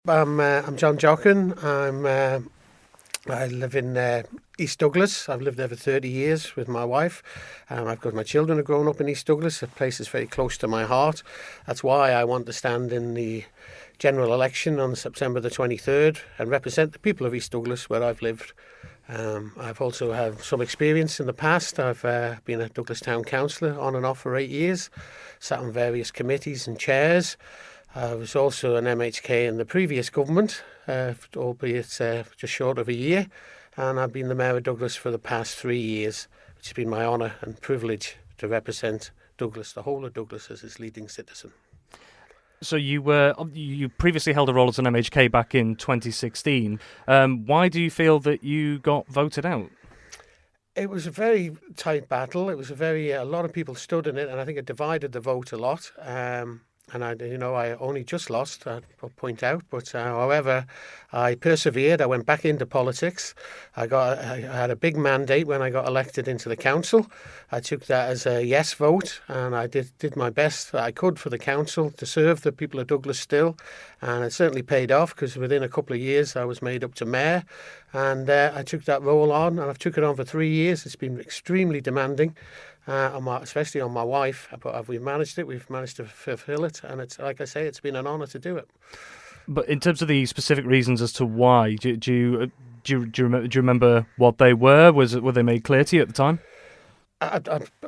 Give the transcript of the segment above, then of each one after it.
I'm Jon Joughin. I live in East Douglas. I've lived there for 30 years with my wife. I've got my children have grown up in East Douglas. The place is very close to my heart. That's why I want to stand in the general election on September the 23rd and represent the people of East Douglas where I've lived. I've also had some experience in the past. I've been a Douglas Town Councillor on and off for 8 years, sat on various committees and chairs. I was also an MHK in the previous government, albeit just short of a year, and I've been the Mayor of Douglas for the past 3 years, which has been my honour and privilege to represent Douglas, the whole of Douglas, as its leading citizen. So you previously held a role as an MHK back in 2016. Why do you feel that you got voted out? It was a very tight battle. It was a lot of people stood in it, and I think it divided the vote a lot. And I only just lost, I'll point out. But however, I persevered. I went back into politics. I had a big mandate when I got elected into the council. I took that as a yes vote, and I did my best that I could for the council to serve the people of Douglas still. And it certainly paid off, because within a couple of years I was made up to mayor, and I took that role on, and I've took it on for 3 years. It's been extremely demanding. Especially on my wife, but we've managed it. We've managed to fulfil it, and it's, like I say, it's been an honour to do it. But in terms of the specific reasons as to why, do you remember what they were? Were they made clear to you at the time? I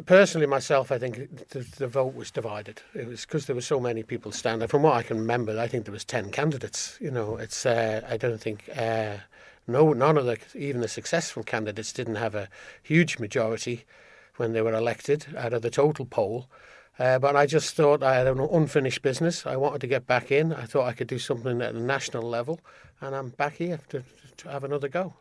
personally, myself, I think the vote was divided. It was because there were so many people standing. From what I can remember, I think there was 10 candidates. It's I don't think none of even the successful candidates didn't have a huge majority when they were elected out of the total poll. But I just thought I had an unfinished business. I wanted to get back in. I thought I could do something at a national level, and I'm back here to have another go.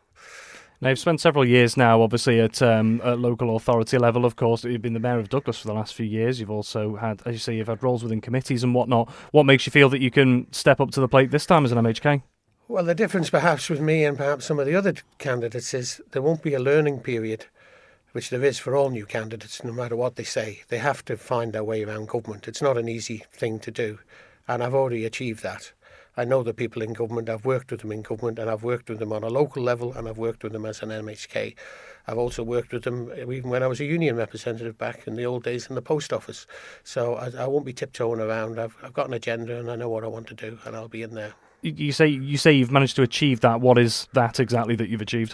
Now, you've spent several years now, obviously, at local authority level, of course. You've been the Mayor of Douglas for the last few years. You've also had, as you say, you've had roles within committees and whatnot. What makes you feel that you can step up to the plate this time as an MHK? Well, the difference perhaps with me and perhaps some of the other candidates is there won't be a learning period, which there is for all new candidates, no matter what they say. They have to find their way around government. It's not an easy thing to do, and I've already achieved that. I know the people in government, I've worked with them in government, and I've worked with them on a local level, and I've worked with them as an MHK. I've also worked with them even when I was a union representative back in the old days in the post office. So I won't be tiptoeing around. I've got an agenda, and I know what I want to do, and I'll be in there. You say you've managed to achieve that. What is that exactly that you've achieved?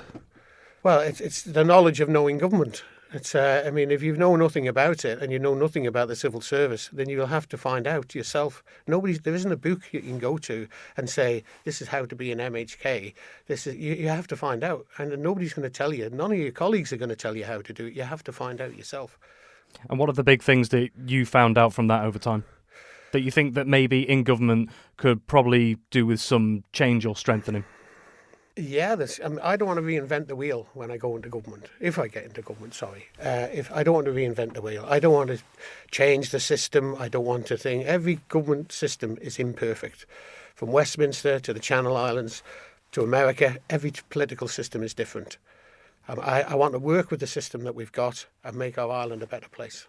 Well, it's the knowledge of knowing government. It's if you know nothing about it and you know nothing about the civil service, then you'll have to find out yourself. There isn't a book you can go to and say, this is how to be an MHK. You have to find out, and nobody's going to tell you. None of your colleagues are going to tell you how to do it. You have to find out yourself. And what are the big things that you found out from that over time, that you think that maybe in government could probably do with some change or strengthening? Yeah, I don't want to reinvent the wheel when I go into government. If I get into government, sorry. If I don't want to reinvent the wheel. I don't want to change the system. I don't want to think. Every government system is imperfect. From Westminster to the Channel Islands to America, every political system is different. I want to work with the system that we've got and make our island a better place.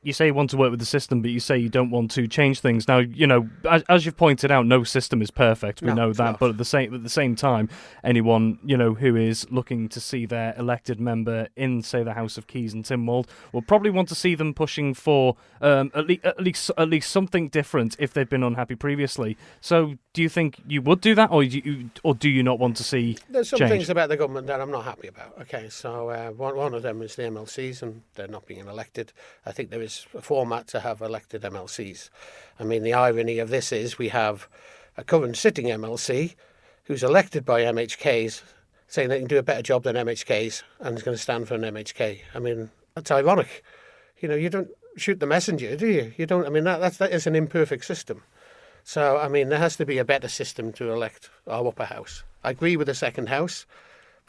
You say you want to work with the system, but you say you don't want to change things. Now, as you've pointed out, no system is perfect. We know that, not. But at the same time, anyone who is looking to see their elected member in, say, the House of Keys and Tynwald will probably want to see them pushing for at least something different if they've been unhappy previously. So, do you think you would do that, or do you not want to see? There's some change? things about the government that I'm not happy about. Okay, so one of them is the MLCs, and they're not being elected. I think there is a format to have elected MLCs. I mean, the irony of this is we have a current sitting MLC who's elected by MHKs saying they can do a better job than MHKs and is going to stand for an MHK. I mean, that's ironic. You don't shoot the messenger, do you? You don't. I mean, that is an imperfect system. So, I mean, there has to be a better system to elect our upper house. I agree with the second house,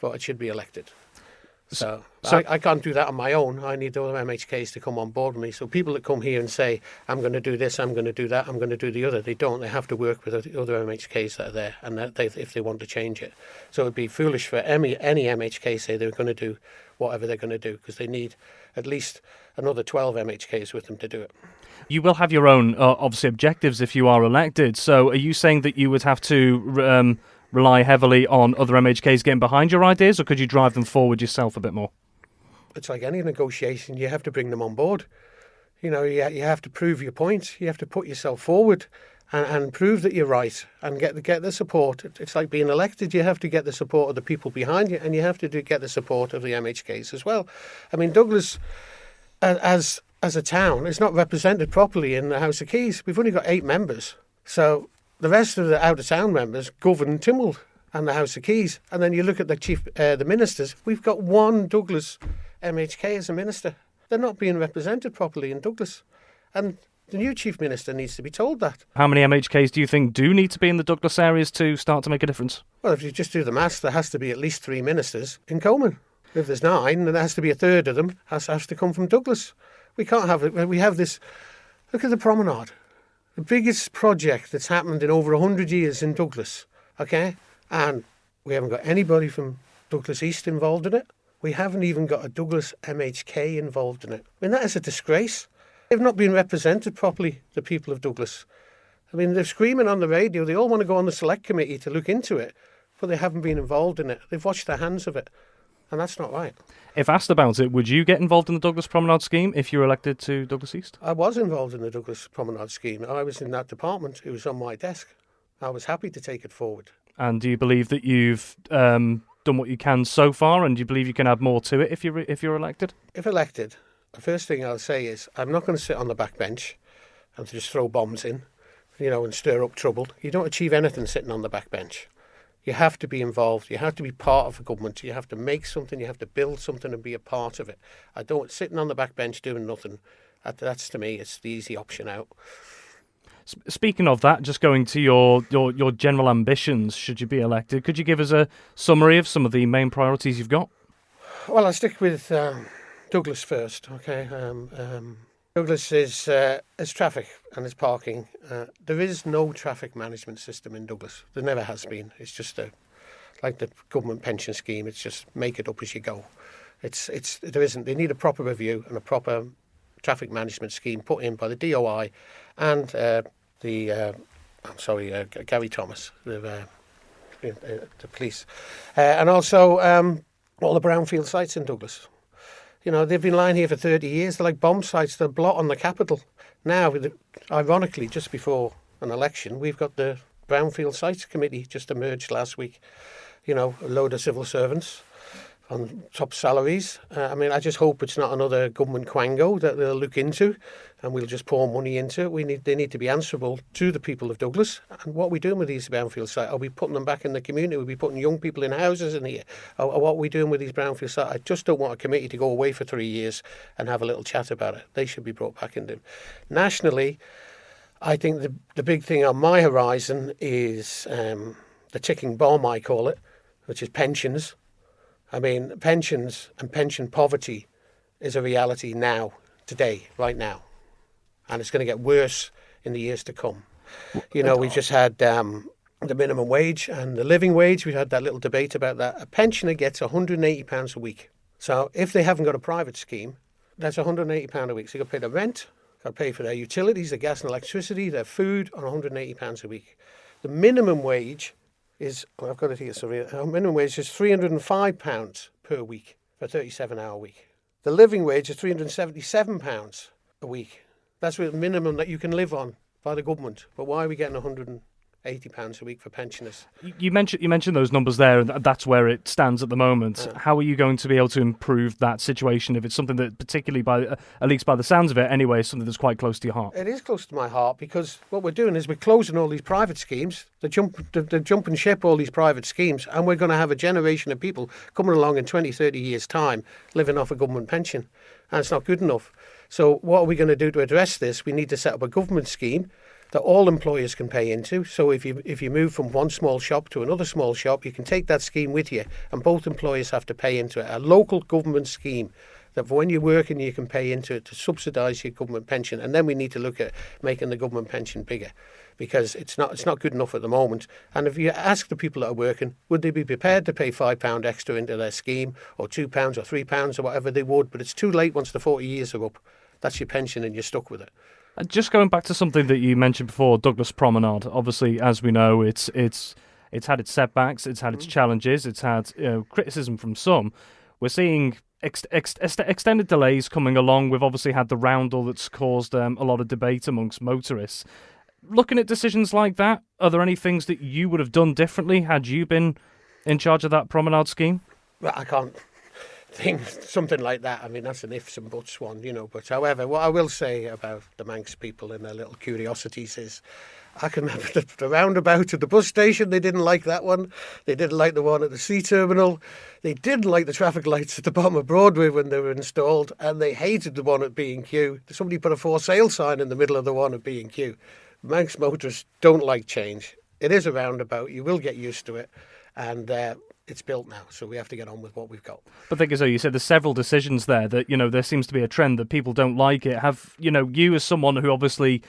but it should be elected. So I can't do that on my own. I need the other MHKs to come on board with me. So people that come here and say, I'm going to do this, I'm going to do that, I'm going to do the other, they don't. They have to work with the other MHKs that are there, and if they want to change it. So it would be foolish for any MHK say they're going to do whatever they're going to do, because they need at least another 12 MHKs with them to do it. You will have your own, obviously, objectives if you are elected. So are you saying that you would have to rely heavily on other MHKs getting behind your ideas, or could you drive them forward yourself a bit more? It's like any negotiation, you have to bring them on board. You know, you have to prove your point. You have to put yourself forward and prove that you're right and get the support. It's like being elected. You have to get the support of the people behind you, and you have to get the support of the MHKs as well. I mean, Douglas, as a town, is not represented properly in the House of Keys. We've only got 8 members. So the rest of the out-of-town members govern Tynwald and the House of Keys. And then you look at the ministers. We've got 1 Douglas MHK as a minister. They're not being represented properly in Douglas. And the new Chief Minister needs to be told that. How many MHKs do you think do need to be in the Douglas areas to start to make a difference? Well, if you just do the maths, there has to be at least 3 ministers in Coleman. If there's 9, then there has to be a third of them has to come from Douglas. We can't have it. We have this. Look at the promenade. The biggest project that's happened in over 100 years in Douglas. Okay? And we haven't got anybody from Douglas East involved in it. We haven't even got a Douglas MHK involved in it. I mean, that is a disgrace. They've not been represented properly, the people of Douglas. I mean, they're screaming on the radio. They all want to go on the select committee to look into it, but they haven't been involved in it. They've washed their hands of it, and that's not right. If asked about it, would you get involved in the Douglas Promenade scheme if you were elected to Douglas East? I was involved in the Douglas Promenade scheme. I was in that department. It was on my desk. I was happy to take it forward. And do you believe that you've done what you can so far, and do you believe you can add more to it if you're elected? If elected, the first thing I'll say is I'm not going to sit on the back bench and just throw bombs in, and stir up trouble. You don't achieve anything sitting on the back bench. You have to be involved. You have to be part of a government. You have to make something. You have to build something and be a part of it. I don't sitting on the back bench doing nothing. That's to me, it's the easy option out. Speaking of that, just going to your general ambitions, should you be elected, could you give us a summary of some of the main priorities you've got? Well, I'll stick with Douglas first. Okay, Douglas is traffic and is parking. There is no traffic management system in Douglas. There never has been. It's just like the government pension scheme. It's just make it up as you go. There isn't. They need a proper review and a proper traffic management scheme put in by the DOI and Gary Thomas, the police, and also all the brownfield sites in Douglas. They've been lying here for 30 years. They're like bomb sites. They're blot on the capital. Now, ironically, just before an election, we've got the Brownfield Sites Committee just emerged last week. A load of civil servants on top salaries. I just hope it's not another government quango that they'll look into and we'll just pour money into it. They need to be answerable to the people of Douglas. And what are we doing with these brownfield sites? Are we putting them back in the community? Are we putting young people in houses in here? Or what are we doing with these brownfield sites? I just don't want a committee to go away for 3 years and have a little chat about it. They should be brought back into. Nationally, I think the big thing on my horizon is the ticking bomb, I call it, which is pensions. Pensions and pension poverty is a reality now, today, right now. And it's going to get worse in the years to come. We've just had the minimum wage and the living wage. We had that little debate about that. A pensioner gets £180 a week. So if they haven't got a private scheme, that's £180 a week. So you've got to pay their rent, got to pay for their utilities, their gas and electricity, their food on £180 a week. The minimum wage is, I've got it here, sorry, minimum wage is £305 per week for a 37-hour week. The living wage is £377 a week. That's the minimum that you can live on by the government. But why are we getting £180 a week for pensioners? You mentioned those numbers there, and that's where it stands at the moment. Yeah. How are you going to be able to improve that situation if it's something that, particularly at least by the sounds of it anyway, is something that's quite close to your heart? It is close to my heart because what we're doing is we're closing all these private schemes. They're jumping ship all these private schemes, and we're going to have a generation of people coming along in 20, 30 years' time living off a government pension, and it's not good enough. So what are we going to do to address this? We need to set up a government scheme that all employers can pay into. So if you move from one small shop to another small shop, you can take that scheme with you, and both employers have to pay into it. A local government scheme that when you're working you can pay into it to subsidise your government pension. And then we need to look at making the government pension bigger, because it's not good enough at the moment. And if you ask the people that are working, would they be prepared to pay £5 extra into their scheme, or £2 or £3 or whatever they would? But it's too late once the 40 years are up. That's your pension and you're stuck with it. Just going back to something that you mentioned before, Douglas Promenade. Obviously, as we know, it's had its setbacks, it's had its challenges, it's had criticism from some. We're seeing extended delays coming along. We've obviously had the roundel that's caused a lot of debate amongst motorists. Looking at decisions like that, are there any things that you would have done differently had you been in charge of that promenade scheme? Well, I can't think something like that. I mean, that's an ifs and buts one, But however, what I will say about the Manx people and their little curiosities is, I can remember the roundabout at the bus station. They didn't like that one. They didn't like the one at the sea terminal. They didn't like the traffic lights at the bottom of Broadway when they were installed, and they hated the one at B&Q. Somebody put a for sale sign in the middle of the one at B&Q. Manx motorists don't like change. It is a roundabout. You will get used to it, and it's built now, so we have to get on with what we've got. But the thing is, though, you said there's several decisions there that, there seems to be a trend that people don't like it. Have, you as someone who obviously,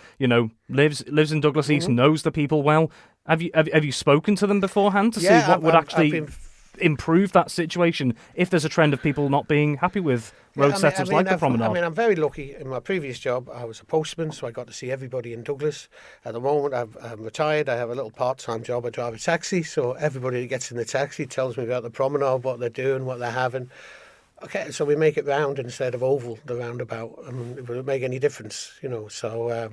lives in Douglas East, knows the people well, have you spoken to them beforehand to see what would actually improve that situation if there's a trend of people not being happy with road setups like the promenade? I'm very lucky. In my previous job, I was a postman, so I got to see everybody in Douglas. At the moment, I'm retired. I have a little part-time job. I drive a taxi, so everybody that gets in the taxi tells me about the promenade, what they're doing, what they're having. Okay, so we make it round instead of oval, the roundabout. I mean, it wouldn't make any difference, So,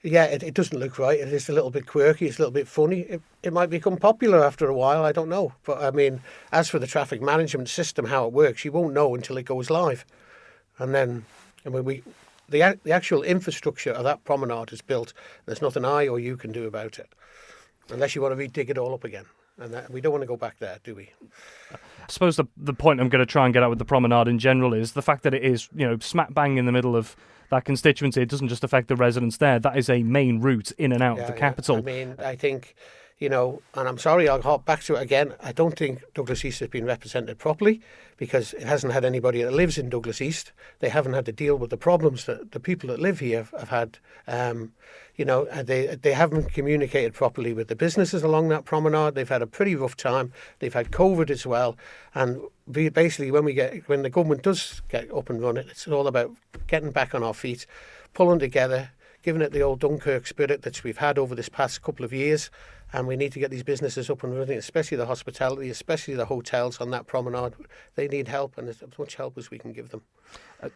it doesn't look right. It is a little bit quirky. It's a little bit funny. It might become popular after a while. I don't know. But, I mean, as for the traffic management system, how it works, you won't know until it goes live. And then, the actual infrastructure of that promenade is built. There's nothing I or you can do about it, unless you want to re-dig it all up again. And we don't want to go back there, do we? I suppose the point I'm going to try and get at with the promenade in general is the fact that it is, smack bang in the middle of that constituency. It doesn't just affect the residents there. That is a main route in and out of the capital. I mean, I think, and I'm sorry, I'll hop back to it again. I don't think Douglas East has been represented properly because it hasn't had anybody that lives in Douglas East. They haven't had to deal with the problems that the people that live here have had. They haven't communicated properly with the businesses along that promenade. They've had a pretty rough time. They've had COVID as well. And basically, when the government does get up and running, it's all about getting back on our feet, pulling together, giving it the old Dunkirk spirit that we've had over this past couple of years. And we need to get these businesses up and running, especially the hospitality, especially the hotels on that promenade. They need help, and as much help as we can give them.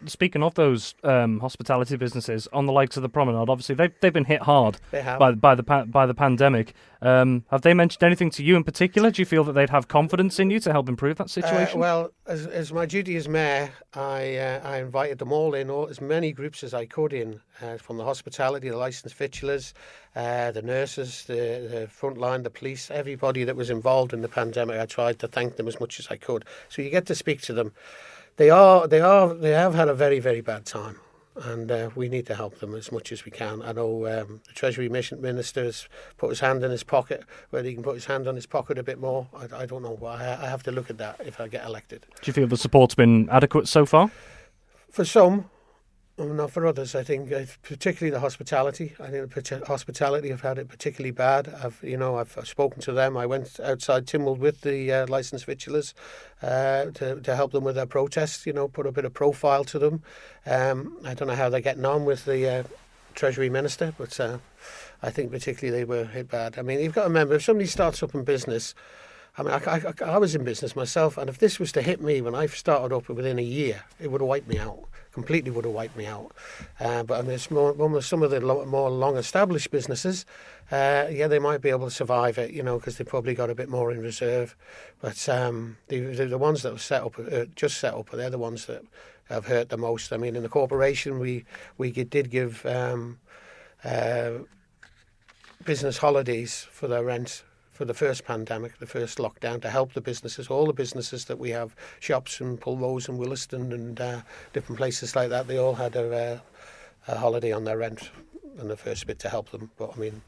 Speaking of those hospitality businesses on the likes of the promenade, obviously they've been hit hard by the pandemic. Have they mentioned anything to you in particular? Do you feel that they'd have confidence in you to help improve that situation? Well, as my duty as mayor, I invited them all in, as many groups as I could in, from the hospitality, the licensed victualers, the nurses, the front line, the police, everybody that was involved in the pandemic. I tried to thank them as much as I could. So you get to speak to them. They have had a very, very bad time, and we need to help them as much as we can. I know the Treasury Minister has put his hand in his pocket. Whether he can put his hand on his pocket a bit more, I don't know. I have to look at that if I get elected. Do you feel the support's been adequate so far? For some. Not for others. I think particularly the hospitality. I think the hospitality have had it particularly bad. I've spoken to them. I went outside Tynwald with the licensed victualers to help them with their protests. Put a bit of profile to them. I don't know how they're getting on with the Treasury Minister, but I think particularly they were hit bad. I mean, you've got to remember, if somebody starts up in business. I mean, I was in business myself, and if this was to hit me when I started up within a year, it would have wiped me out. Completely would have wiped me out. But I mean, it's some of the more long-established businesses, they might be able to survive it, because they've probably got a bit more in reserve. But the ones that were just set up, they're the ones that have hurt the most. I mean, in the corporation, we did give business holidays for their rent for the first pandemic, the first lockdown, to help the businesses, all the businesses that we have, shops in Pulrose and Williston and different places like that, they all had a holiday on their rent in the first bit to help them. But I mean,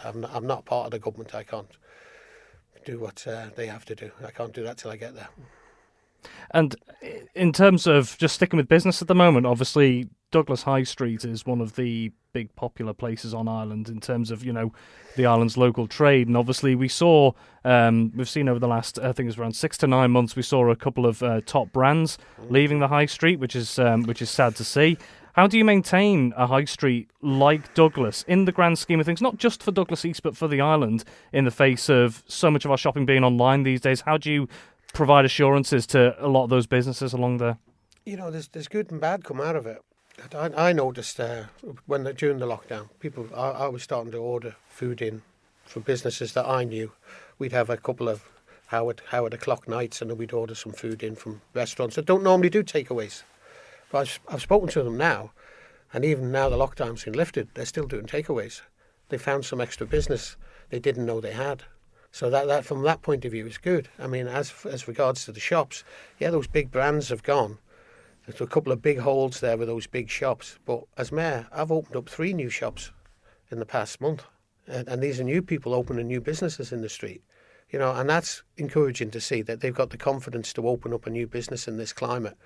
I'm not part of the government. I can't do what they have to do. I can't do that till I get there. And in terms of just sticking with business at the moment, obviously Douglas High Street is one of the big popular places on Ireland in terms of, the island's local trade. And obviously we've seen over the last, I think it was around 6 to 9 months, we saw a couple of top brands leaving the High Street, which is sad to see. How do you maintain a high street like Douglas in the grand scheme of things, not just for Douglas East, but for the island, in the face of so much of our shopping being online these days? How do you provide assurances to a lot of those businesses along there? There's good and bad come out of it. I noticed during the lockdown, I was starting to order food in from businesses that I knew. We'd have a couple of Howard o'clock nights, and then we'd order some food in from restaurants that don't normally do takeaways. But I've spoken to them now, and even now the lockdown's been lifted, they're still doing takeaways. They found some extra business they didn't know they had. So that from that point of view is good. I mean, as regards to the shops, those big brands have gone. There's a couple of big holes there with those big shops. But as mayor, I've opened up 3 new shops in the past month. And these are new people opening new businesses in the street. And that's encouraging to see that they've got the confidence to open up a new business in this climate.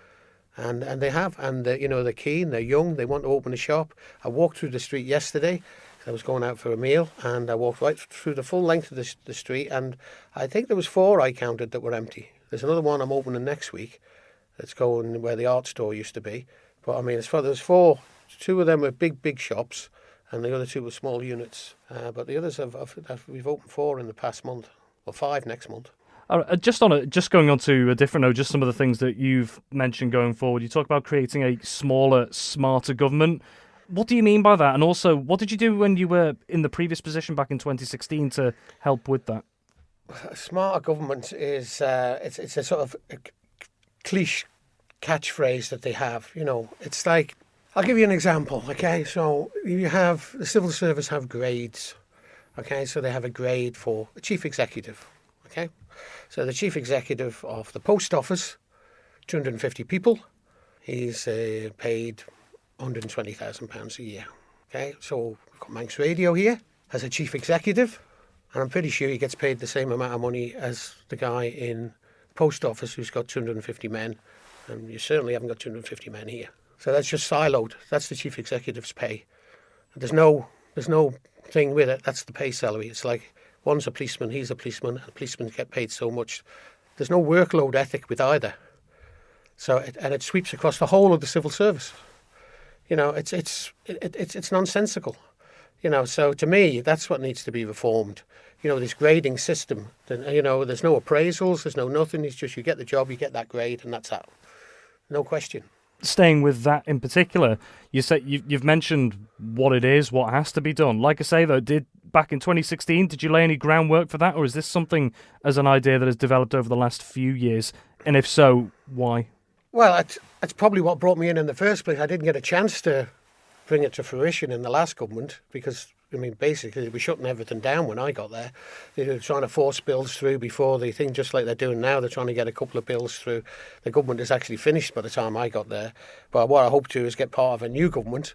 And they have. And, they're keen, they're young, they want to open a shop. I walked through the street yesterday. I was going out for a meal, and I walked right through the full length of the street, and I think there was 4 I counted that were empty. There's another one I'm opening next week that's going where the art store used to be. But, I mean, there's 4. 2 of them were big shops, and the other 2 were small units. But the others we've opened 4 in the past month. Well, 5 next month. Just going on to a different note, just some of the things that you've mentioned going forward. You talk about creating a smaller, smarter government. What do you mean by that? And also, what did you do when you were in the previous position back in 2016 to help with that? A smarter government is it's a sort of a cliche catchphrase that they have. It's like, I'll give you an example. Okay, so the civil service have grades. Okay, so they have a grade for a chief executive. Okay, so the chief executive of the post office, 250 people, he's paid £120,000 a year. Okay, so we've got Manx Radio here as a chief executive, and I'm pretty sure he gets paid the same amount of money as the guy in post office who's got 250 men, and you certainly haven't got 250 men here. So that's just siloed. That's the chief executive's pay. And there's no thing with it. That's the pay salary. It's like one's a policeman, he's a policeman, and policemen get paid so much. There's no workload ethic with either. So it sweeps across the whole of the civil service. It's nonsensical. So to me, that's what needs to be reformed. This grading system. There's no appraisals, there's no nothing. It's just you get the job, you get that grade, and that's that. No question. Staying with that in particular, you said you've mentioned what it is, what has to be done. Like I say, though, back in 2016, did you lay any groundwork for that, or is this something as an idea that has developed over the last few years? And if so, why? Well, that's probably what brought me in the first place. I didn't get a chance to bring it to fruition in the last government because, basically they were shutting everything down when I got there. They were trying to force bills through before the thing, just like they're doing now. They're trying to get a couple of bills through. The government is actually finished by the time I got there. But what I hope to is get part of a new government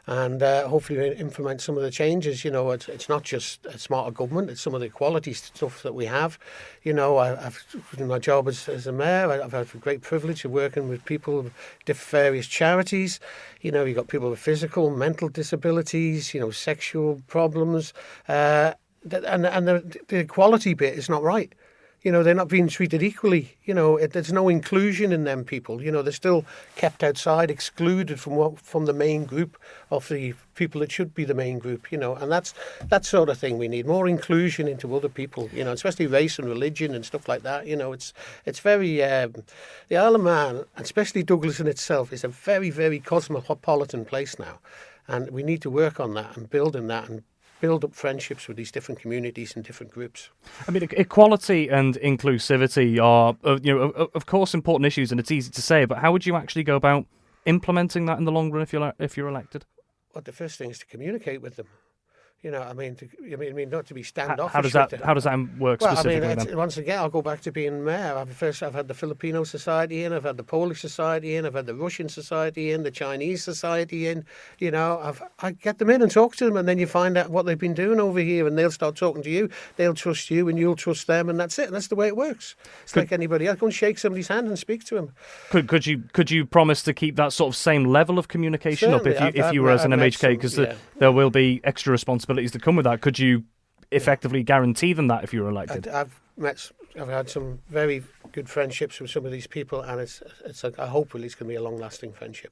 and hopefully implement some of the changes. It's not just a smarter government, it's some of the equality stuff that we have. I've my job as a mayor, I've had the great privilege of working with people of various charities. You've got people with physical, mental disabilities, sexual problems, and the equality bit is not right. They're not being treated equally. There's no inclusion in them people. They're still kept outside, excluded from the main group of the people that should be the main group. And that's that sort of thing we need. More inclusion into other people, especially race and religion and stuff like that. It's very, the Isle of Man, especially Douglas in itself, is a very, very cosmopolitan place now. And we need to work on that and build in that and build up friendships with these different communities and different groups. Equality and inclusivity are, of course, important issues, and it's easy to say. But how would you actually go about implementing that in the long run if you're elected? Well, the first thing is to communicate with them. Not to be standoffish. How does that work specifically? Then? Once again, I'll go back to being mayor. I've had the Filipino Society in, I've had the Polish Society in, I've had the Russian Society in, the Chinese Society in. I get them in and talk to them, and then you find out what they've been doing over here, and they'll start talking to you. They'll trust you, and you'll trust them, and that's it. And that's the way it works. It's like anybody else. Go and shake somebody's hand and speak to them. Could you promise to keep that sort of same level of communication Certainly, up if you were as an MHK? Because there will be extra responsibilities to come with that. Could you effectively guarantee them that if you were elected? I've had some very good friendships with some of these people, and it's hopefully it's going to be a long-lasting friendship.